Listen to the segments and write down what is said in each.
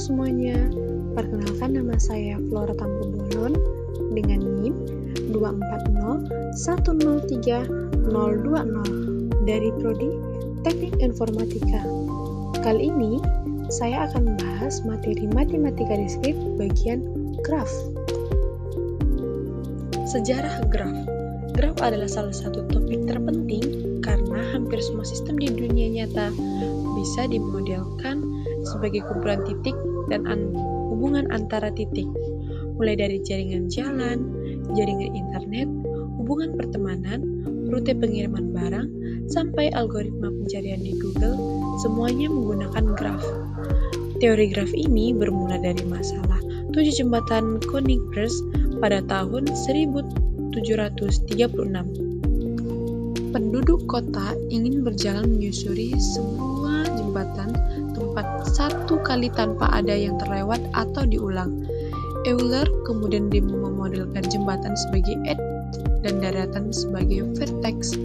semuanya, perkenalkan nama saya Flora Tampu-Bolon dengan NIM 240103020 dari Prodi Teknik Informatika. Kali ini saya akan membahas materi matematika diskrit bagian graf. Sejarah graf. Graf adalah salah satu topik terpenting karena hampir semua sistem di dunia nyata bisa dimodelkan sebagai kumpulan titik dan hubungan antara titik, mulai dari jaringan jalan, jaringan internet, hubungan pertemanan, rute pengiriman barang, sampai algoritma pencarian di Google, semuanya menggunakan graf. Teori graf ini bermula dari masalah 7 jembatan Konigsberg pada tahun 1736. Penduduk kota ingin berjalan menyusuri semua jembatan tempat satu kali tanpa ada yang terlewat atau diulang. Euler kemudian memodelkan jembatan sebagai edge dan daratan sebagai vertex,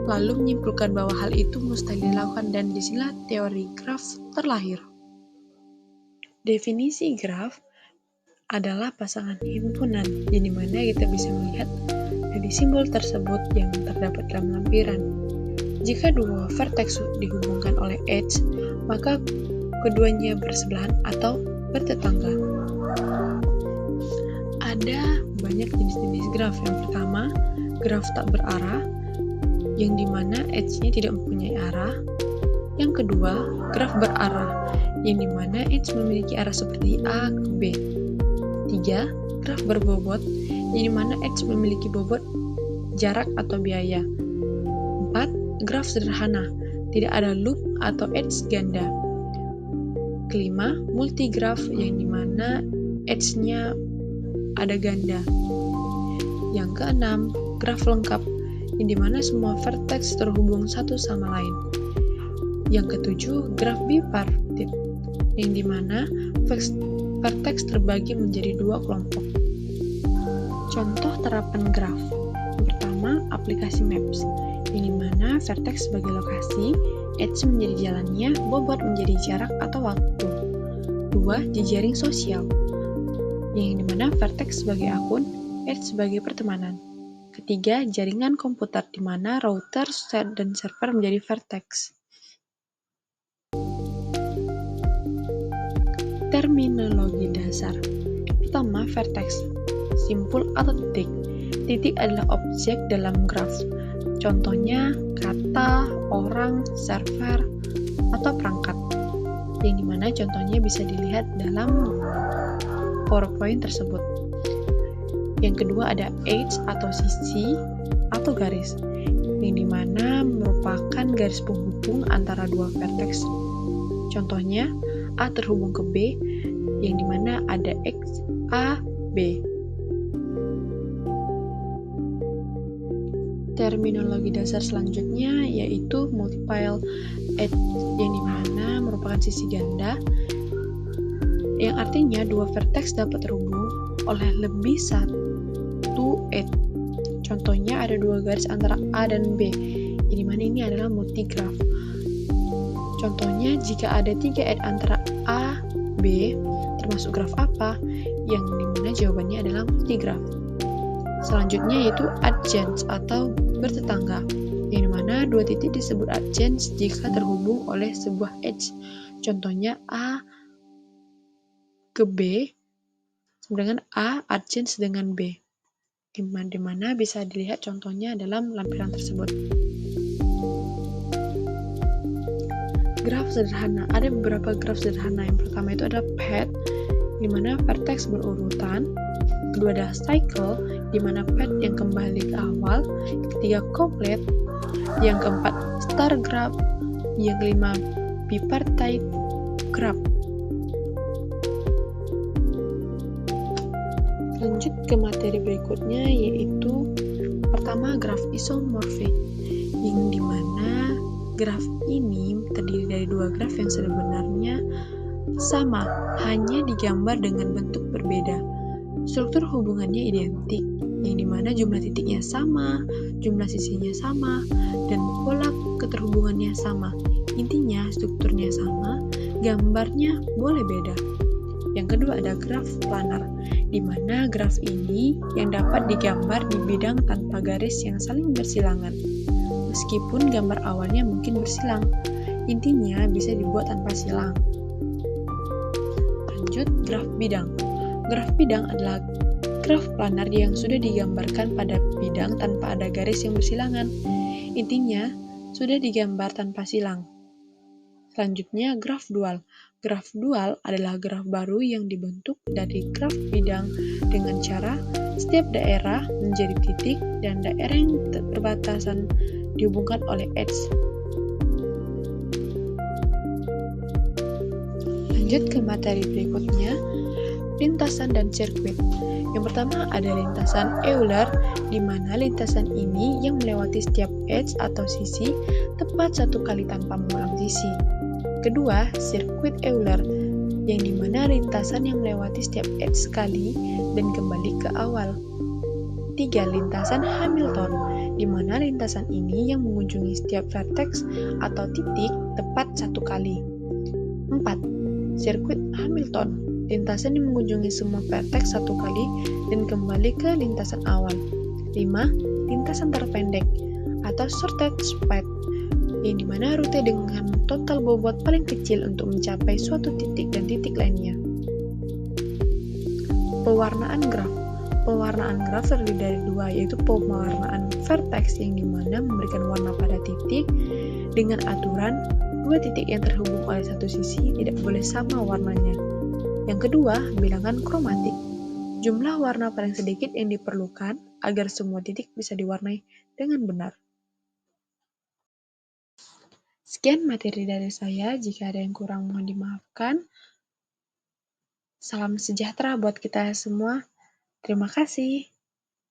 lalu menyimpulkan bahwa hal itu mustahil dilakukan, dan disinilah teori graf terlahir. Definisi graf adalah pasangan himpunan, di mana kita bisa melihat dari simbol tersebut yang terdapat dalam lampiran. Jika dua vertex dihubungkan oleh edge, maka keduanya bersebelahan atau bertetangga. Ada banyak jenis-jenis graf. Yang pertama, graf tak berarah, yang dimana edge-nya tidak mempunyai arah. Yang kedua, graf berarah, yang dimana edge memiliki arah seperti A ke B. 3. Graf berbobot, yang dimana edge memiliki bobot jarak atau biaya. 4. Graf sederhana, tidak ada loop atau edge ganda. Kelima, multigraf, yang dimana edge-nya ada ganda. Yang keenam, graf lengkap, yang dimana semua vertex terhubung satu sama lain. Yang ketujuh, graf bipartit, yang dimana vertex terbagi menjadi dua kelompok. Contoh terapan graf. Yang pertama, aplikasi Maps, yang dimana vertex sebagai lokasi, edge menjadi jalannya, bobot menjadi jarak atau waktu. 2. Jejaring sosial, yang dimana vertex sebagai akun, edge sebagai pertemanan. Ketiga, jaringan komputer, di mana router dan server menjadi vertex. Terminologi dasar. Pertama, vertex, simpul atau titik. Titik adalah objek dalam graf. Contohnya kata, orang, server, atau perangkat. Yang dimana contohnya bisa dilihat dalam PowerPoint tersebut. Yang kedua ada edge atau sisi atau garis, yang dimana merupakan garis penghubung antara dua vertex. Contohnya A terhubung ke B, yang dimana ada X, A, B. Terminologi dasar selanjutnya yaitu multiple edge, yang dimana merupakan sisi ganda, yang artinya dua vertex dapat terhubung oleh lebih satu edge. Contohnya ada dua garis antara A dan B, yang dimana ini adalah multigraf. Contohnya jika ada 3 edge antara A, B, termasuk graf apa? Yang dimana jawabannya adalah multigraf. Selanjutnya yaitu adjacent atau bertetangga, yang dimana dua titik disebut adjacent jika terhubung oleh sebuah edge. Contohnya A ke B sedangkan A adjacent dengan B, dimana bisa dilihat contohnya dalam lampiran tersebut. Graf sederhana. Ada beberapa graf sederhana. Yang pertama itu ada path, di mana vertex berurutan. Kedua ada cycle, di mana path yang kembali ke awal. Ketiga complete. Yang keempat star graph. Yang kelima bipartite graph. Lanjut ke materi berikutnya, yaitu pertama graf isomorfik, yang dimana graf ini terdiri dari dua graf yang sebenarnya sama, hanya digambar dengan bentuk berbeda. Struktur hubungannya identik, yang dimana jumlah titiknya sama, jumlah sisinya sama, dan pola keterhubungannya sama. Intinya strukturnya sama, gambarnya boleh beda. Yang kedua ada graf planar, di mana graf ini yang dapat digambar di bidang tanpa garis yang saling bersilangan. Meskipun gambar awalnya mungkin bersilang, intinya bisa dibuat tanpa silang. Lanjut, graf bidang. Graf bidang adalah graf planar yang sudah digambarkan pada bidang tanpa ada garis yang bersilangan. Intinya, sudah digambar tanpa silang. Selanjutnya, graf dual. Graf dual adalah graf baru yang dibentuk dari graf bidang dengan cara setiap daerah menjadi titik dan daerah yang berbatasan dihubungkan oleh edge. Lanjut ke materi berikutnya, lintasan dan sirkuit. Yang pertama ada lintasan Euler, di mana lintasan ini yang melewati setiap edge atau sisi tepat satu kali tanpa mengulang sisi. Kedua, sirkuit Euler, yang dimana lintasan yang melewati setiap edge sekali dan kembali ke awal. Tiga, lintasan Hamilton, di mana lintasan ini yang mengunjungi setiap vertex atau titik tepat satu kali. 4. Sirkuit Hamilton, lintasan yang mengunjungi semua vertex satu kali dan kembali ke lintasan awal. 5. Lintasan terpendek atau shortest path, yang dimana rute dengan total bobot paling kecil untuk mencapai suatu titik dan titik lainnya. Pewarnaan graf. Pewarnaan graf terdiri dari dua, yaitu pewarnaan vertex yang dimana memberikan warna pada titik dengan aturan dua titik yang terhubung oleh satu sisi tidak boleh sama warnanya. Yang kedua, bilangan kromatik. Jumlah warna paling sedikit yang diperlukan agar semua titik bisa diwarnai dengan benar. Sekian materi dari saya, jika ada yang kurang mohon dimaafkan. Salam sejahtera buat kita semua. Terima kasih.